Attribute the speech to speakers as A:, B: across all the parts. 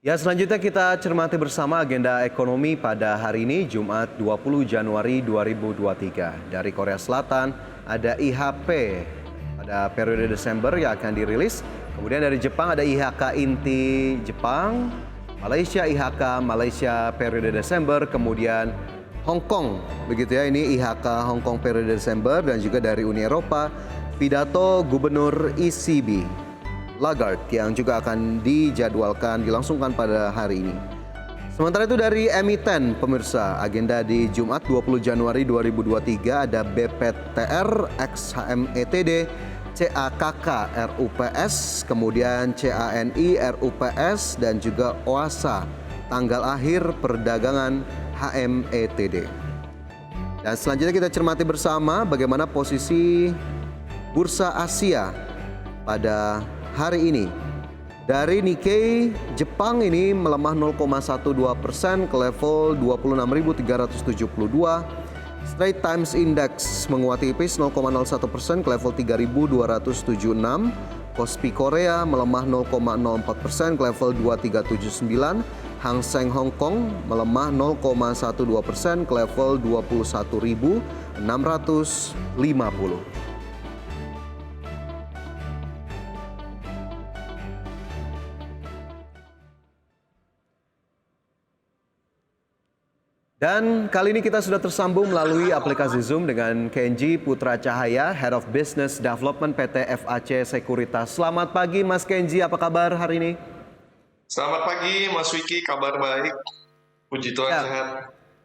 A: Ya, selanjutnya kita cermati bersama agenda ekonomi pada hari ini, Jumat 20 Januari 2023. Dari Korea Selatan ada IHP pada periode Desember yang akan dirilis. Kemudian dari Jepang ada IHK inti Jepang, Malaysia IHK Malaysia periode Desember, kemudian Hong Kong, begitu ya, ini IHK Hong Kong periode Desember, dan juga dari Uni Eropa, pidato Gubernur ECB Lagarde yang juga akan dijadwalkan dilangsungkan pada hari ini. Sementara itu dari emiten, pemirsa, agenda di Jumat 20 Januari 2023 ada BPTR, XHMETD, CAKK RUPS, kemudian CANI RUPS, dan juga OASA, tanggal akhir perdagangan HMETD. Dan selanjutnya kita cermati bersama bagaimana posisi Bursa Asia pada hari ini. Dari Nikkei, Jepang ini melemah 0,12% ke level 26.372. Straits Times Index menguat tipis 0,01% ke level 3.276. Kospi Korea melemah 0,04% ke level 2379. Hang Seng Hong Kong melemah 0,12% ke level 21.650. Dan kali ini kita sudah tersambung melalui aplikasi Zoom dengan Kenji Putra Cahaya, Head of Business Development PT FAC Sekuritas. Selamat pagi Mas Kenji, apa kabar hari ini?
B: Selamat pagi Mas Wiki, kabar baik. Puji Tuhan
A: Ya,
B: sehat.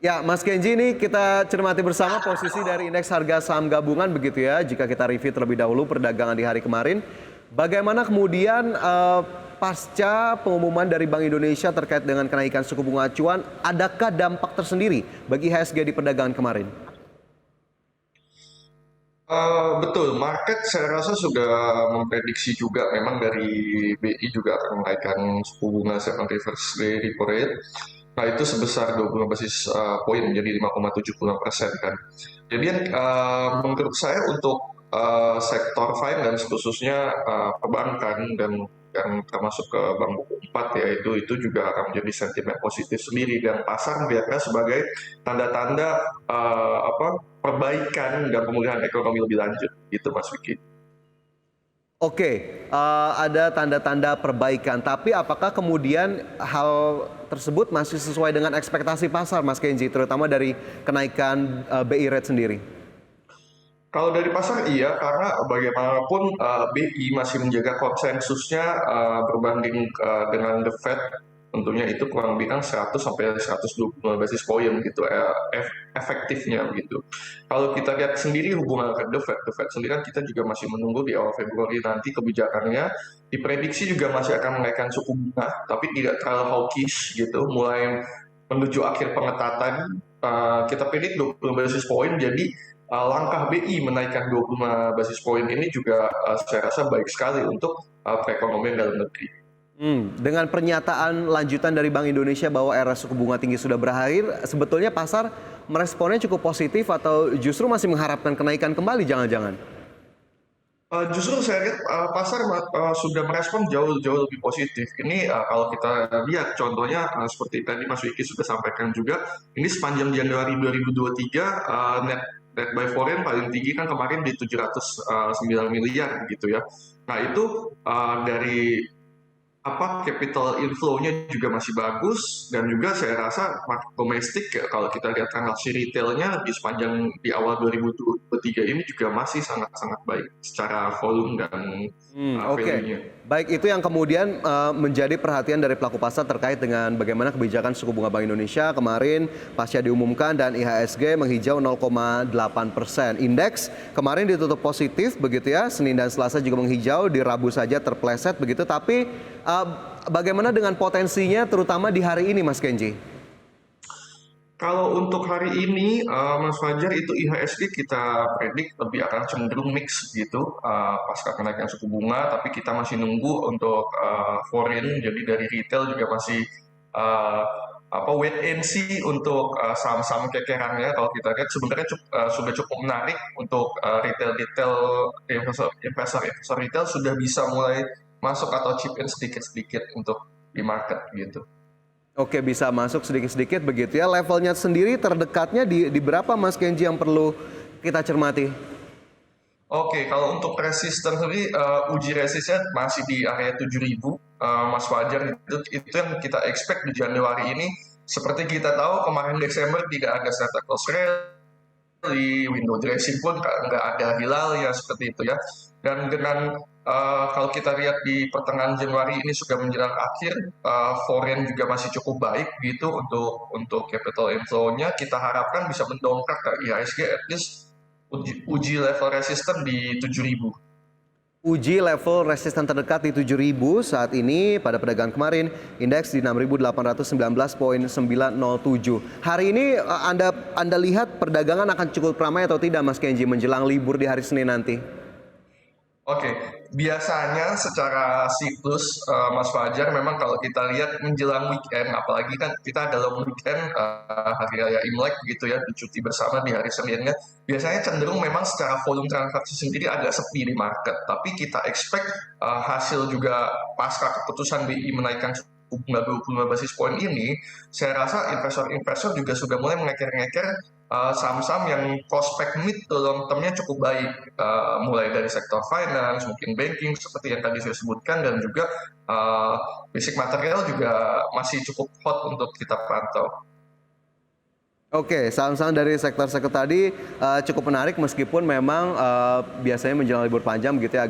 A: ya Mas Kenji, ini kita cermati bersama posisi dari indeks harga saham gabungan begitu ya. Jika kita review terlebih dahulu perdagangan di hari kemarin, bagaimana kemudian pasca pengumuman dari Bank Indonesia terkait dengan kenaikan suku bunga acuan, adakah dampak tersendiri bagi IHSG di perdagangan kemarin?
B: Betul, market saya rasa sudah memprediksi juga memang dari BI juga akan menaikkan suku bunga 7 reverse repo rate. Nah itu sebesar 25 basis poin menjadi 5,76% kan. Jadi menurut saya untuk sektor finance khususnya perbankan dan yang termasuk ke Bank Buku 4 ya itu juga akan menjadi sentimen positif sendiri dan pasar melihatnya sebagai tanda-tanda perbaikan dan pemulihan ekonomi lebih lanjut gitu Mas Wiki.
A: Oke, ada tanda-tanda perbaikan, tapi apakah kemudian hal tersebut masih sesuai dengan ekspektasi pasar, Mas Kenji, terutama dari kenaikan BI rate sendiri?
B: Kalau dari pasar iya, karena bagaimanapun BI masih menjaga konsensusnya berbanding dengan The Fed, tentunya itu kurang lebih kan 100 sampai 120 basis point gitu efektifnya begitu. Kalau kita lihat sendiri hubungan ke The Fed sendiri kan kita juga masih menunggu di awal Februari nanti kebijakannya diprediksi juga masih akan menaikkan suku bunga, tapi tidak terlalu hawkish gitu, mulai menuju akhir pengetatan kita predik 20 basis point, jadi langkah BI menaikkan 25 basis poin ini juga saya rasa baik sekali untuk perekonomian dalam negeri.
A: Dengan pernyataan lanjutan dari Bank Indonesia bahwa era suku bunga tinggi sudah berakhir, sebetulnya pasar meresponnya cukup positif atau justru masih mengharapkan kenaikan kembali jangan-jangan?
B: Justru saya lihat pasar sudah merespon jauh-jauh lebih positif. Ini kalau kita lihat contohnya seperti tadi Mas Wiki sudah sampaikan juga, ini sepanjang Januari 2023 net buy foreign paling tinggi kan kemarin di 709 miliar gitu ya. Nah itu dari capital inflow-nya juga masih bagus dan juga saya rasa market domestik ya, kalau kita lihat transaksi retailnya di sepanjang di awal 2023 ini juga masih sangat-sangat baik secara volume dan
A: Oke.
B: value-nya.
A: Baik, itu yang kemudian menjadi perhatian dari pelaku pasar terkait dengan bagaimana kebijakan suku bunga Bank Indonesia kemarin pasca diumumkan dan IHSG menghijau 0,8%. Indeks kemarin ditutup positif begitu ya, Senin dan Selasa juga menghijau, di Rabu saja terpleset begitu. Tapi bagaimana dengan potensinya terutama di hari ini Mas Kenji?
B: Kalau untuk hari ini, Mas Fajar, itu IHSG kita predik lebih akan cenderung mix gitu, pasca kenaikan suku bunga, tapi kita masih nunggu untuk foreign, jadi dari retail juga masih uh, wait and see untuk saham-saham kekerannya. Kalau kita lihat sebenarnya sudah cukup menarik untuk retail-retail investor retail sudah bisa mulai masuk atau chip in sedikit-sedikit untuk di market gitu.
A: Oke, bisa masuk sedikit-sedikit begitu ya. Levelnya sendiri terdekatnya di berapa Mas Kenji yang perlu kita cermati?
B: Oke, kalau untuk resisten sendiri, uji resistnya masih di area 7.000, Mas Fajar, itu yang kita expect di Januari ini. Seperti kita tahu kemarin Desember tidak ada Santa Claus rally, window dressing pun nggak ada hilal ya seperti itu ya. Dan dengan kalau kita lihat di pertengahan Januari ini sudah menjelang akhir, foreign juga masih cukup baik gitu untuk capital inflow-nya. Kita harapkan bisa mendongkrak ke IHSG at least uji level resisten di 7.000.
A: Uji level resisten terdekat di 7.000 saat ini pada perdagangan kemarin, indeks di 6.819,907. Hari ini Anda lihat perdagangan akan cukup ramai atau tidak Mas Kenji menjelang libur di hari Senin nanti?
B: Oke, biasanya secara siklus, Mas Fajar, memang kalau kita lihat menjelang weekend, apalagi kan kita dalam weekend, hari raya Imlek gitu ya, cuti bersama di hari Seninnya, biasanya cenderung memang secara volume transaksi sendiri agak sepi di market. Tapi kita expect hasil juga pasca keputusan BI menaikkan suku bunga 25 basis point ini, saya rasa investor-investor juga sudah mulai mengeker-ngeker saham-saham yang prospek mid to long term-nya cukup baik, mulai dari sektor finance, mungkin banking seperti yang tadi saya sebutkan, dan juga basic material juga masih cukup hot untuk kita pantau.
A: Oke, saham-saham dari sektor-sektor tadi cukup menarik meskipun memang biasanya menjelang libur panjang begitu ya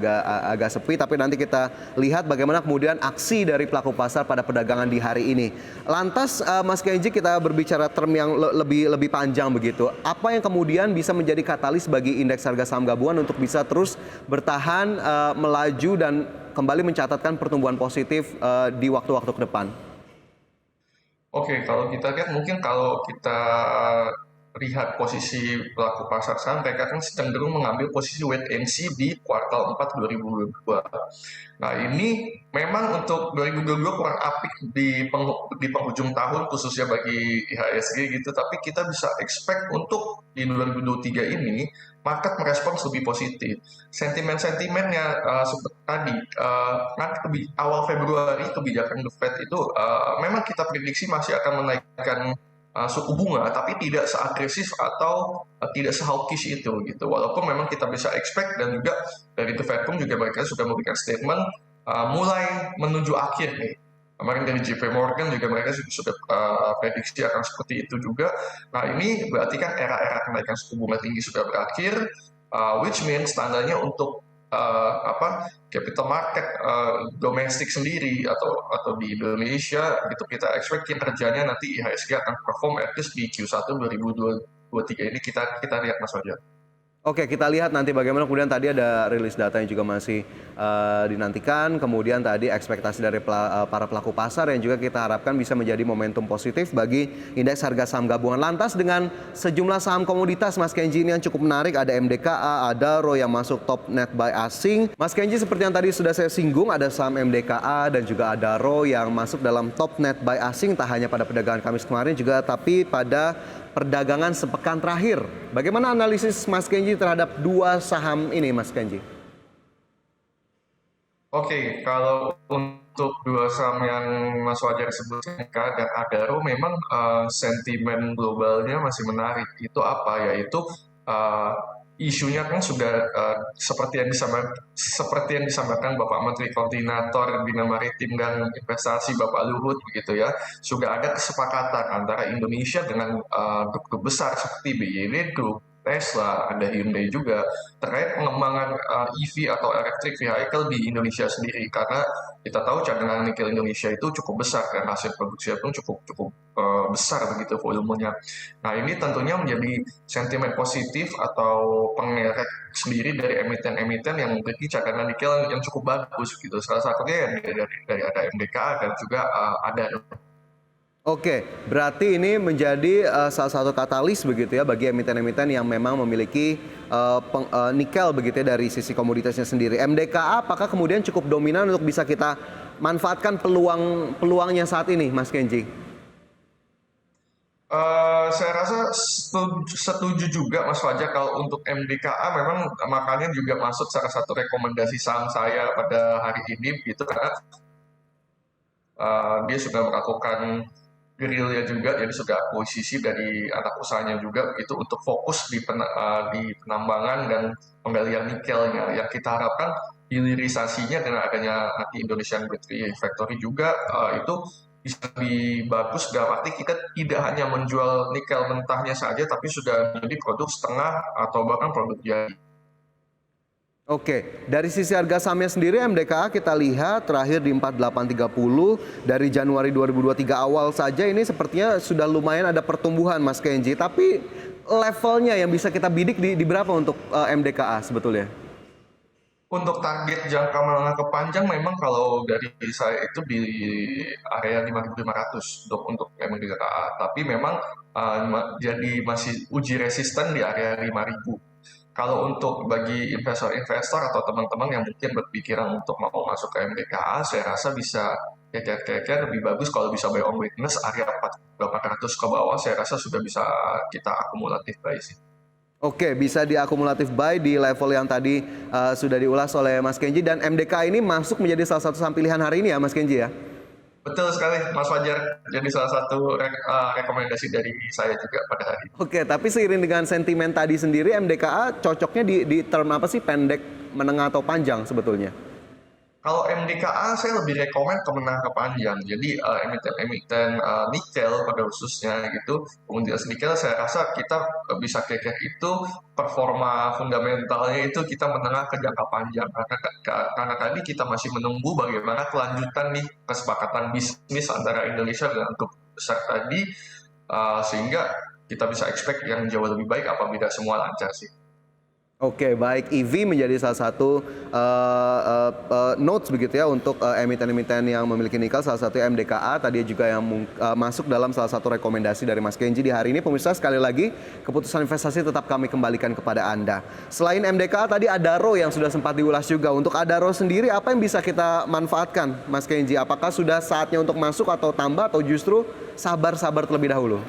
A: agak sepi, tapi nanti kita lihat bagaimana kemudian aksi dari pelaku pasar pada perdagangan di hari ini. Lantas Mas Kenji, kita berbicara term yang lebih panjang begitu. Apa yang kemudian bisa menjadi katalis bagi indeks harga saham gabungan untuk bisa terus bertahan melaju dan kembali mencatatkan pertumbuhan positif di waktu-waktu ke depan?
B: Oke, kalau kita lihat mungkin kalau kita lihat posisi pelaku pasar saham, mereka kan cenderung mengambil posisi wait and see di kuartal 4 2022. Nah, ini memang untuk 2022 kurang apik di penghujung tahun khususnya bagi IHSG gitu, tapi kita bisa expect untuk di 2023 ini market merespons lebih positif. Sentimen-sentimennya seperti tadi, nanti awal Februari kebijakan The Fed itu memang kita prediksi masih akan menaikkan suku bunga, tapi tidak seagresif atau tidak se-hawkish itu gitu. Walaupun memang kita bisa expect, dan juga dari The Fed pun juga mereka sudah memberikan statement mulai menuju akhir nih. Kemarin dari JP Morgan juga mereka sudah prediksi akan seperti itu juga. Nah, ini berarti kan era-era kenaikan suku bunga tinggi sudah berakhir, which means tandanya untuk capital market domestik sendiri atau di Indonesia gitu, kita expect kinerjanya nanti IHSG akan perform at least di Q1 2023 ini, kita lihat Mas Fajar.
A: Oke, kita lihat nanti bagaimana kemudian tadi ada rilis data yang juga masih dinantikan. Kemudian tadi ekspektasi dari para pelaku pasar yang juga kita harapkan bisa menjadi momentum positif bagi indeks harga saham gabungan. Lantas dengan sejumlah saham komoditas Mas Kenji ini yang cukup menarik, ada MDKA, ada RO yang masuk top net buy asing. Mas Kenji, seperti yang tadi sudah saya singgung, ada saham MDKA dan juga ada RO yang masuk dalam top net buy asing tak hanya pada perdagangan Kamis kemarin juga tapi pada perdagangan sepekan terakhir. Bagaimana analisis Mas Kenji terhadap dua saham ini, Mas Kenji?
B: Oke, kalau untuk dua saham yang Mas Wajar sebutkan, MK dan Adaro, memang sentimen globalnya masih menarik. Itu apa? Yaitu isunya kan sudah seperti yang disampaikan Bapak Menteri Koordinator Bina Maritim dan Investasi Bapak Luhut begitu ya, sudah ada kesepakatan antara Indonesia dengan grup besar seperti BYD Group, Tesla, ada Hyundai juga terkait pengembangan EV atau electric vehicle di Indonesia sendiri, karena kita tahu cadangan nikel Indonesia itu cukup besar dan hasil produksinya pun cukup besar begitu volumenya. Nah, ini tentunya menjadi sentimen positif atau pengerek sendiri dari emiten-emiten yang memiliki cadangan nikel yang cukup bagus gitu. Salah satunya dari ada MDKA dan juga ada.
A: Oke, berarti ini menjadi salah satu katalis begitu ya bagi emiten-emiten yang memang memiliki nikel begitu ya dari sisi komoditasnya sendiri. MDKA apakah kemudian cukup dominan untuk bisa kita manfaatkan peluangnya saat ini, Mas Kenji?
B: Saya rasa setuju juga Mas Fajar kalau untuk MDKA, memang makanya juga masuk salah satu rekomendasi saham saya pada hari ini gitu, karena dia sudah melakukan gerilya juga, jadi sudah akuisisi dari anak usahanya juga itu untuk fokus di penambangan dan penggalian nikelnya. Yang kita harapkan hilirisasinya dengan adanya nanti Indonesian Battery Factory juga itu bisa lebih bagus dalam arti kita tidak hanya menjual nikel mentahnya saja, tapi sudah menjadi produk setengah atau bahkan produk jadi.
A: Oke, dari sisi harga sahamnya sendiri MDKA kita lihat terakhir di 4830 dari Januari 2023 awal saja ini sepertinya sudah lumayan ada pertumbuhan Mas Kenji. Tapi levelnya yang bisa kita bidik di berapa untuk MDKA sebetulnya?
B: Untuk target jangka menengah ke panjang memang kalau dari saya itu di area 5.500 untuk MDKA. Tapi memang jadi masih uji resisten di area 5.000. Kalau untuk bagi investor-investor atau teman-teman yang mungkin berpikiran untuk mau masuk ke MDKA, saya rasa bisa keker lebih bagus kalau bisa buy on weakness area 400 ke bawah, saya rasa sudah bisa kita akumulatif buy sih.
A: Oke, bisa diakumulatif buy di level yang tadi sudah diulas oleh Mas Kenji dan MDKA ini masuk menjadi salah satu saham pilihan hari ini ya Mas Kenji ya?
B: Betul sekali, Mas Fajar. Jadi salah satu rekomendasi dari saya juga pada hari ini.
A: Oke, tapi seiring dengan sentimen tadi sendiri MDKA cocoknya di term apa sih, pendek, menengah atau panjang sebetulnya?
B: Kalau MDKA saya lebih rekomen ke menengah ke panjang. Jadi emiten-emiten nikel pada khususnya gitu. Kemudian nikel saya rasa kita bisa kekeh itu performa fundamentalnya itu kita menengah ke jangka panjang. Karena tadi kita masih menunggu bagaimana kelanjutan nih kesepakatan bisnis antara Indonesia dengan grup besar tadi sehingga kita bisa expect yang jauh lebih baik apabila semua lancar sih.
A: Oke, baik. EV menjadi salah satu notes begitu ya untuk emiten-emiten yang memiliki nikel, salah satu MDKA tadi juga yang masuk dalam salah satu rekomendasi dari Mas Kenji di hari ini. Pemirsa, sekali lagi keputusan investasi tetap kami kembalikan kepada Anda. Selain MDKA tadi Adaro yang sudah sempat diulas juga. Untuk Adaro sendiri apa yang bisa kita manfaatkan Mas Kenji? Apakah sudah saatnya untuk masuk atau tambah atau justru sabar-sabar terlebih dahulu?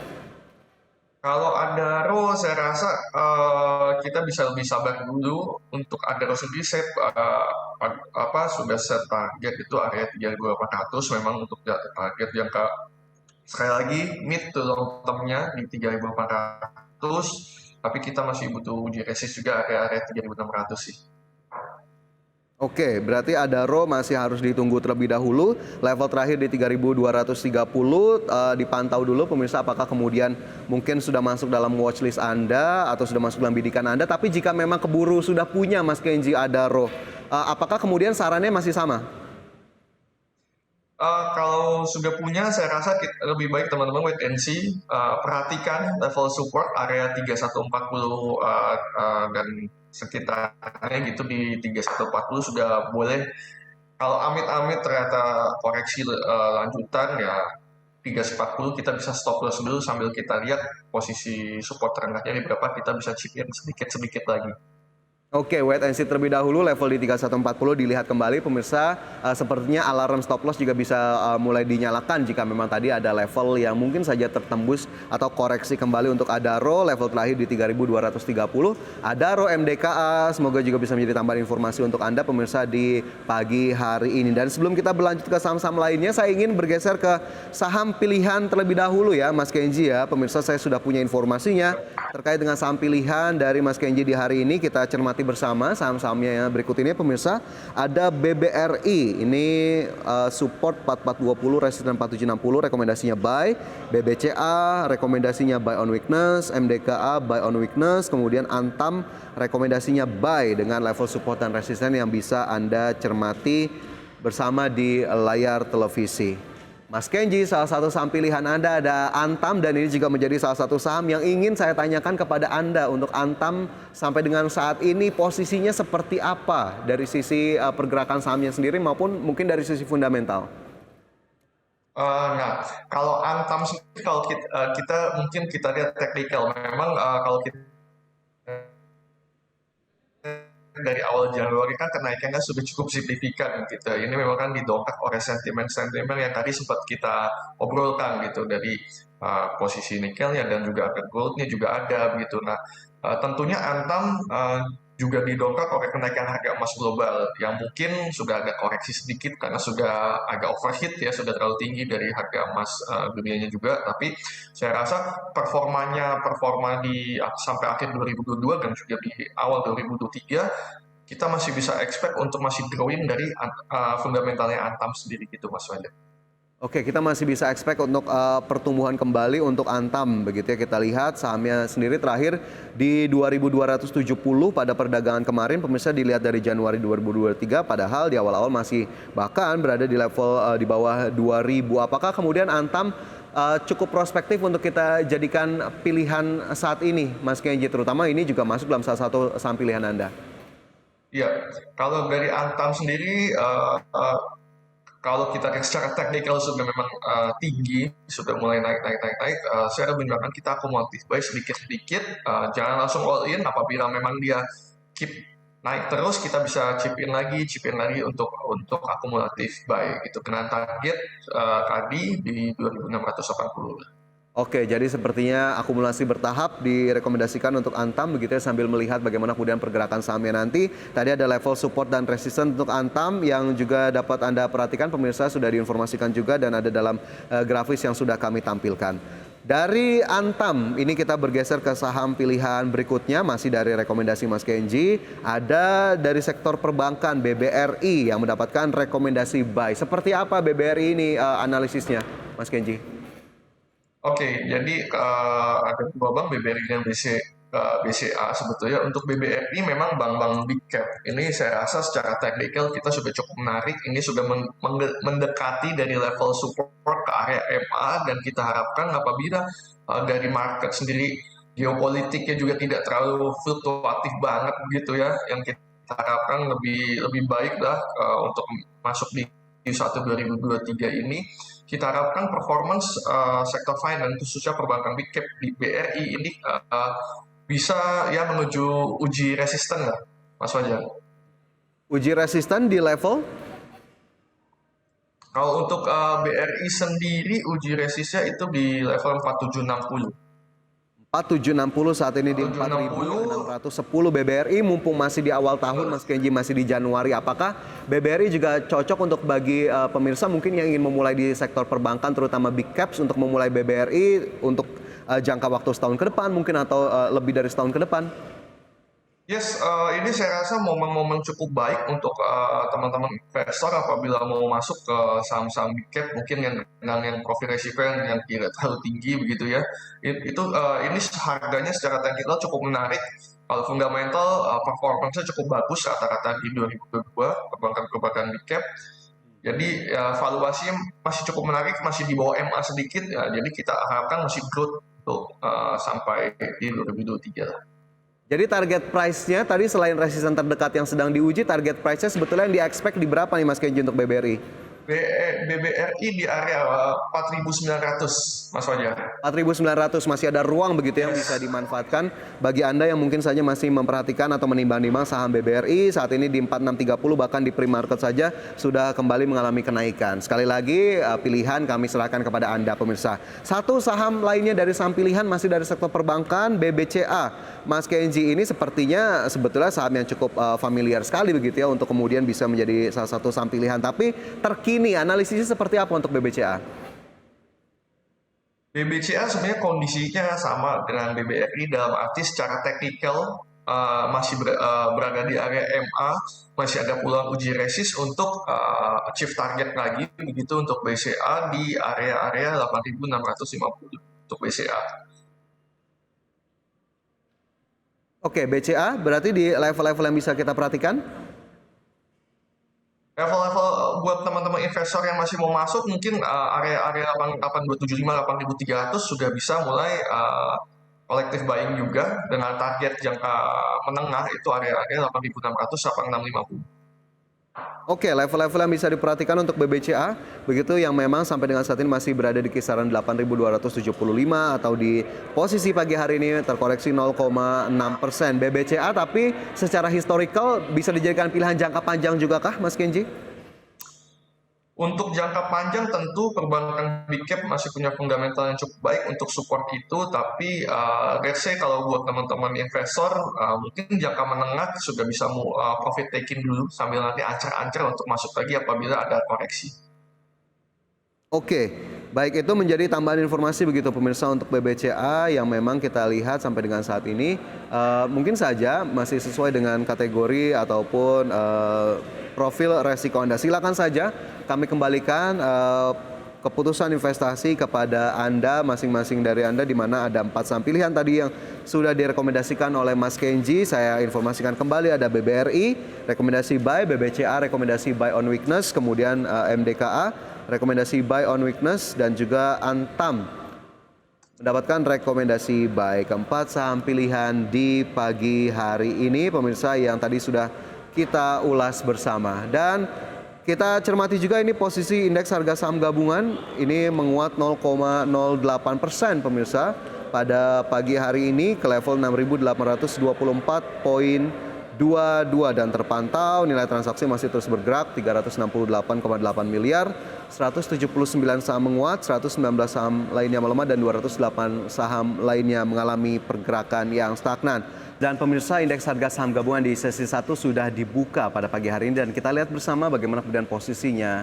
B: Kalau Adaro, saya rasa kita bisa lebih sabar dulu. Untuk Adaro sendiri, saya sudah set target itu area 3.800. Memang untuk target jangka sekali lagi mid to long term-nya di 3.800. Tapi kita masih butuh uji resist juga area 3.600 sih.
A: Oke, berarti Adaro masih harus ditunggu terlebih dahulu. Level terakhir di 3.230 dipantau dulu pemirsa apakah kemudian mungkin sudah masuk dalam watchlist Anda atau sudah masuk dalam bidikan Anda. Tapi jika memang keburu sudah punya Mas Kenji Adaro, apakah kemudian sarannya masih sama?
B: Kalau sudah punya, saya rasa lebih baik teman-teman wait and see. Perhatikan level support area 3140 dan sekitarnya gitu di 3140 sudah boleh. Kalau amit-amit ternyata koreksi lanjutan ya 340 kita bisa stop loss dulu sambil kita lihat posisi support terendahnya di berapa, kita bisa chip in sedikit-sedikit lagi.
A: Oke, wait and see terlebih dahulu level di 3140 dilihat kembali pemirsa. Sepertinya alarm stop loss juga bisa mulai dinyalakan jika memang tadi ada level yang mungkin saja tertembus atau koreksi kembali untuk Adaro level terakhir di 3230. Adaro MDKA semoga juga bisa menjadi tambahan informasi untuk Anda pemirsa di pagi hari ini. Dan sebelum kita berlanjut ke saham-saham lainnya, saya ingin bergeser ke saham pilihan terlebih dahulu ya Mas Kenji ya. Pemirsa, saya sudah punya informasinya terkait dengan saham pilihan dari Mas Kenji di hari ini. Kita cermati bersama saham-sahamnya yang berikut ini pemirsa. Ada BBRI, ini support 4420, resisten 4760, rekomendasinya buy. BBCA rekomendasinya buy on weakness, MDKA buy on weakness, kemudian Antam rekomendasinya buy dengan level support dan resisten yang bisa Anda cermati bersama di layar televisi. Mas Kenji, salah satu saham pilihan Anda ada Antam dan ini juga menjadi salah satu saham yang ingin saya tanyakan kepada Anda. Untuk Antam sampai dengan saat ini posisinya seperti apa dari sisi pergerakan sahamnya sendiri maupun mungkin dari sisi fundamental?
B: Nah, kalau Antam sih kalau mungkin kita lihat teknikal, memang kalau kita dari awal Januari kan kenaikannya sudah cukup signifikan gitu. Ini memang kan didongkrak oleh sentimen-sentimen yang tadi sempat kita obrolkan gitu, dari posisi nikelnya dan juga harga goldnya juga ada begitu. Nah, tentunya Antam juga didongkrak oleh kenaikan harga emas global yang mungkin sudah agak koreksi sedikit karena sudah agak overheat ya, sudah terlalu tinggi dari harga emas dunianya juga. Tapi saya rasa performa di sampai akhir 2022 dan juga di awal 2023 kita masih bisa expect untuk masih growing dari fundamentalnya Antam sendiri gitu Mas Fajar.
A: Oke, kita masih bisa expect untuk pertumbuhan kembali untuk Antam, begitu ya. Kita lihat sahamnya sendiri terakhir di 2.270 pada perdagangan kemarin, pemirsa, dilihat dari Januari 2023, padahal di awal-awal masih bahkan berada di level di bawah 2.000. Apakah kemudian Antam cukup prospektif untuk kita jadikan pilihan saat ini, Mas Kenji, terutama ini juga masuk dalam salah satu saham pilihan Anda?
B: Ya, kalau dari Antam sendiri kalau kita lihat secara teknikal sudah memang tinggi, sudah mulai naik, saya rekomendasikan kita akumulatif buy sedikit-sedikit, jangan langsung all in. Apabila memang dia keep naik terus, kita bisa chip in lagi untuk akumulatif buy gitu. Kena target tadi di 2.680.
A: Oke, jadi sepertinya akumulasi bertahap direkomendasikan untuk Antam, begitu ya, sambil melihat bagaimana kemudian pergerakan sahamnya nanti. Tadi ada level support dan resistance untuk Antam yang juga dapat Anda perhatikan, pemirsa, sudah diinformasikan juga dan ada dalam grafis yang sudah kami tampilkan. Dari Antam, ini kita bergeser ke saham pilihan berikutnya, masih dari rekomendasi Mas Kenji. Ada dari sektor perbankan BBRI yang mendapatkan rekomendasi buy. Seperti apa BBRI ini analisisnya, Mas Kenji?
B: Oke, jadi ada dua bank BBRI dan BCA sebetulnya. Untuk BBRI memang bank-bank big cap. Ini saya rasa secara teknikal kita sudah cukup menarik. Ini sudah mendekati dari level support ke area MA dan kita harapkan apabila dari market sendiri geopolitiknya juga tidak terlalu fluktuatif banget gitu ya. Yang kita harapkan lebih baik lah untuk masuk di Q1 2023 ini. Kita harapkan performance sektor finance khususnya perbankan big cap di BRI ini bisa ya menuju uji resisten lah, Mas Fajar.
A: Uji resisten di level?
B: Kalau untuk BRI sendiri uji resistnya itu di level 4760.
A: 4760 saat ini di 4.610 BBRI, mumpung masih di awal tahun, Mas Kenji, masih di Januari. Apakah BBRI juga cocok untuk bagi pemirsa mungkin yang ingin memulai di sektor perbankan terutama big caps untuk memulai BBRI untuk jangka waktu setahun ke depan mungkin atau lebih dari setahun ke depan?
B: Yes, ini saya rasa momen-momen cukup baik untuk teman-teman investor apabila mau masuk ke saham-saham big cap mungkin yang profil resiko yang tidak terlalu tinggi begitu ya. Ini harganya secara teknikal cukup menarik. Kalau fundamental performance-nya cukup bagus rata-rata di 2022 perbankan big cap. Jadi valuasinya masih cukup menarik, masih di bawah MA sedikit ya. Jadi kita harapkan masih growth untuk sampai di 2023 lah.
A: Jadi target price-nya tadi selain resisten terdekat yang sedang diuji, target price-nya sebetulnya yang di-expect di berapa nih Mas Kenji untuk BBRI?
B: BBRI di area 4.900, Mas Fajar.
A: 4.900 masih ada ruang begitu yang bisa dimanfaatkan bagi Anda yang mungkin saja masih memperhatikan atau menimbang-nimbang saham BBRI saat ini di 4.630, bahkan di pre-market saja sudah kembali mengalami kenaikan. Sekali lagi pilihan kami serahkan kepada Anda pemirsa. Satu saham lainnya dari saham pilihan masih dari sektor perbankan, BBCA. Mas Kenji, ini sepertinya sebetulnya saham yang cukup familiar sekali begitu ya untuk kemudian bisa menjadi salah satu saham pilihan. Tapi terkini analisisnya seperti apa untuk BBCA?
B: BBCA sebenarnya kondisinya sama dengan BBRI dalam arti secara teknikal masih berada di area MA, masih ada peluang uji resist untuk achieve target lagi begitu untuk BCA di area-area 8.650 untuk BCA.
A: Oke, BCA berarti di level-level yang bisa kita perhatikan?
B: Level-level buat teman-teman investor yang masih mau masuk mungkin area-area 8.275, 8.300 sudah bisa mulai collective buying juga dengan target jangka menengah itu area-area 8.600 sampai 6.050.
A: Oke, level-level yang bisa diperhatikan untuk BBCA begitu yang memang sampai dengan saat ini masih berada di kisaran 8.275 atau di posisi pagi hari ini terkoreksi 0,6%. BBCA tapi secara historical bisa dijadikan pilihan jangka panjang juga kah Mas Kenji?
B: Untuk jangka panjang tentu perbankan big cap masih punya fundamental yang cukup baik untuk support itu, tapi let's say kalau buat teman-teman investor, mungkin jangka menengah sudah bisa profit taking dulu sambil nanti ancar-ancar untuk masuk lagi apabila ada koreksi.
A: Oke, baik, itu menjadi tambahan informasi begitu pemirsa untuk BBCA yang memang kita lihat sampai dengan saat ini mungkin saja masih sesuai dengan kategori ataupun profil resiko Anda. Silakan saja kami kembalikan keputusan investasi kepada Anda masing-masing dari Anda, di mana ada 4 saham pilihan tadi yang sudah direkomendasikan oleh Mas Kenji. Saya informasikan kembali, ada BBRI, rekomendasi buy, BBCA, rekomendasi buy on weakness, kemudian MDKA, rekomendasi buy on weakness, dan juga Antam mendapatkan rekomendasi buy. Keempat saham pilihan di pagi hari ini pemirsa yang tadi sudah kita ulas bersama. Dan kita cermati juga ini posisi indeks harga saham gabungan ini menguat 0,08% pemirsa pada pagi hari ini ke level 6.824,22 dan terpantau nilai transaksi masih terus bergerak 368,8 miliar, 179 saham menguat, 119 saham lainnya melemah, dan 208 saham lainnya mengalami pergerakan yang stagnan. Dan pemirsa, indeks harga saham gabungan di sesi 1 sudah dibuka pada pagi hari ini dan kita lihat bersama bagaimana kemudian posisinya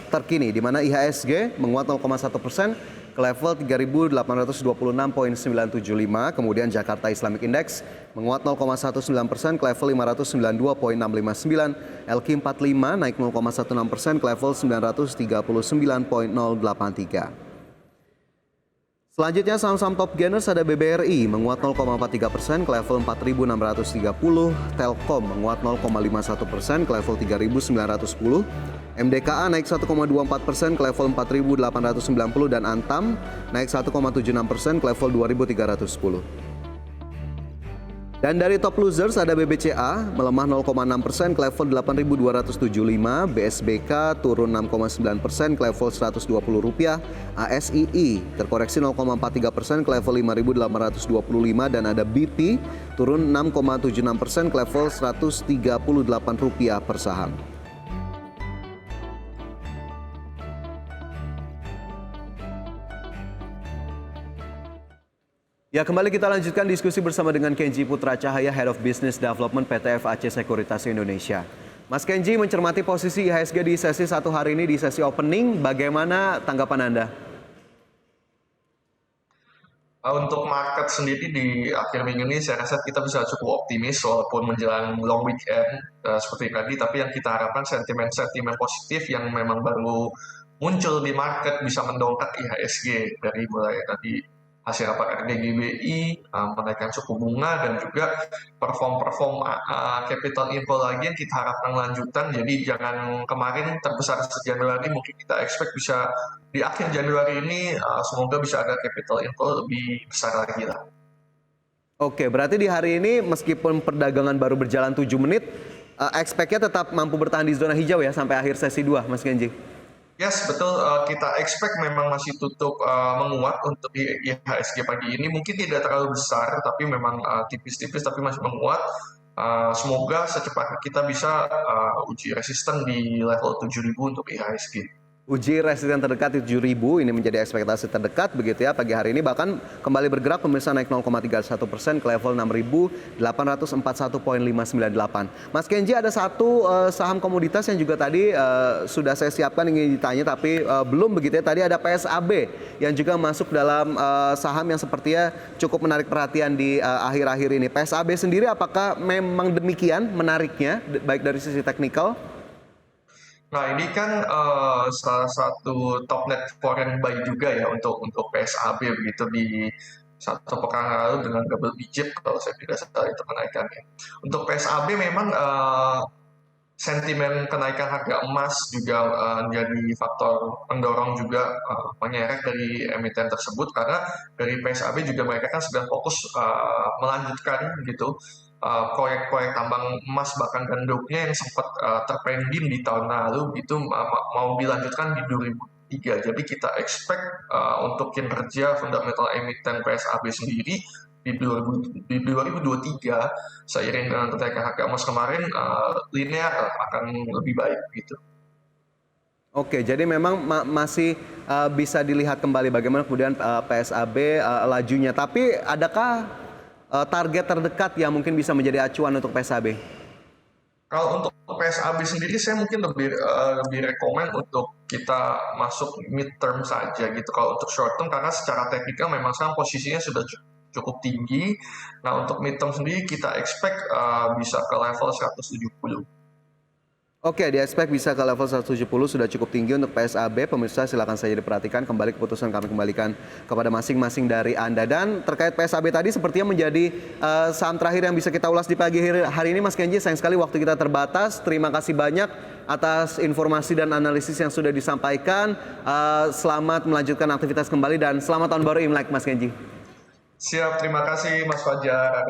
A: terkini, di mana IHSG menguat 0,1% ke level 3.826,975, kemudian Jakarta Islamic Index menguat 0,19% ke level 592,659, LQ45 naik 0,16% ke level 939,083. Selanjutnya saham-saham top gainers ada BBRI menguat 0,43% ke level 4.630, Telkom menguat 0,51% ke level 3.910, MDKA naik 1,24% ke level 4.890, dan Antam naik 1,76% ke level 2.310. Dan dari top losers ada BBCA melemah 0,6% ke level 8.275, BSBK turun 6,9% ke level Rp120, ASII terkoreksi 0,43% ke level 5.825, dan ada BP turun 6,76% ke level Rp138 per saham. Ya, kembali kita lanjutkan diskusi bersama dengan Kenji Putra Cahaya, Head of Business Development PT FAC Sekuritas Indonesia. Mas Kenji, mencermati posisi IHSG di sesi 1 hari ini, di sesi opening, bagaimana tanggapan Anda?
B: Untuk market sendiri di akhir minggu ini saya rasa kita bisa cukup optimis walaupun menjelang long weekend seperti tadi, tapi yang kita harapkan sentimen-sentimen positif yang memang baru muncul di market bisa mendongkrak IHSG dari mulai tadi hasil rapat RDGBI, menaikkan suku bunga, dan juga perform capital inflow lagi yang kita harapkan lanjutan. Jadi jangan kemarin terbesar se-Januari, mungkin kita expect bisa di akhir Januari ini semoga bisa ada capital inflow lebih besar lagi lah.
A: Oke, berarti di hari ini meskipun perdagangan baru berjalan 7 menit, expect-nya tetap mampu bertahan di zona hijau ya sampai akhir sesi 2, Mas Kenji?
B: Yes, betul. Kita expect memang masih tutup menguat untuk IHSG pagi ini. Mungkin tidak terlalu besar, tapi memang tipis-tipis, tapi masih menguat. Semoga secepatnya kita bisa uji resisten di level 7.000 untuk IHSG.
A: Uji resisten terdekat 7.000 ini menjadi ekspektasi terdekat begitu ya pagi hari ini, bahkan kembali bergerak pemirsa naik 0,31% ke level 6.841,598. Mas Kenji, ada satu saham komoditas yang juga tadi sudah saya siapkan ingin ditanya tapi belum begitu ya. Tadi ada PSAB yang juga masuk dalam saham yang sepertinya cukup menarik perhatian di akhir-akhir ini. PSAB sendiri apakah memang demikian menariknya baik dari sisi teknikal?
B: Nah, ini kan salah satu top net foreign buy juga ya untuk PSAB begitu di satu pekan lalu dengan double digit kalau saya tidak salah itu kenaikannya. Untuk PSAB memang sentimen kenaikan harga emas juga menjadi faktor pendorong juga mengerek dari emiten tersebut, karena dari PSAB juga mereka kan sedang fokus melanjutkan gitu proyek-proyek tambang emas bahkan gandumnya yang sempat terpending di tahun lalu itu mau dilanjutkan di 2003. Jadi kita expect untuk kinerja fundamental emiten PSAB sendiri di 2023 seiring dengan kenaikan harga emas kemarin linear akan lebih baik gitu.
A: Oke, jadi memang masih bisa dilihat kembali bagaimana kemudian PSAB lajunya. Tapi adakah target terdekat yang mungkin bisa menjadi acuan untuk PSAB?
B: Kalau untuk PSAB sendiri saya mungkin lebih rekomen untuk kita masuk midterm saja gitu. Kalau untuk short term karena secara teknikal memang sekarang posisinya sudah cukup tinggi. Nah, untuk midterm sendiri kita expect bisa ke level 170.
A: Oke, di expect bisa ke level 170 sudah cukup tinggi untuk PSAB. Pemirsa silakan saja diperhatikan, kembali keputusan kami kembalikan kepada masing-masing dari Anda. Dan terkait PSAB tadi sepertinya menjadi saham terakhir yang bisa kita ulas di pagi hari ini Mas Kenji. Sayang sekali waktu kita terbatas. Terima kasih banyak atas informasi dan analisis yang sudah disampaikan. Selamat melanjutkan aktivitas kembali dan selamat tahun baru Imlek Mas Kenji.
B: Siap, terima kasih Mas Fajar.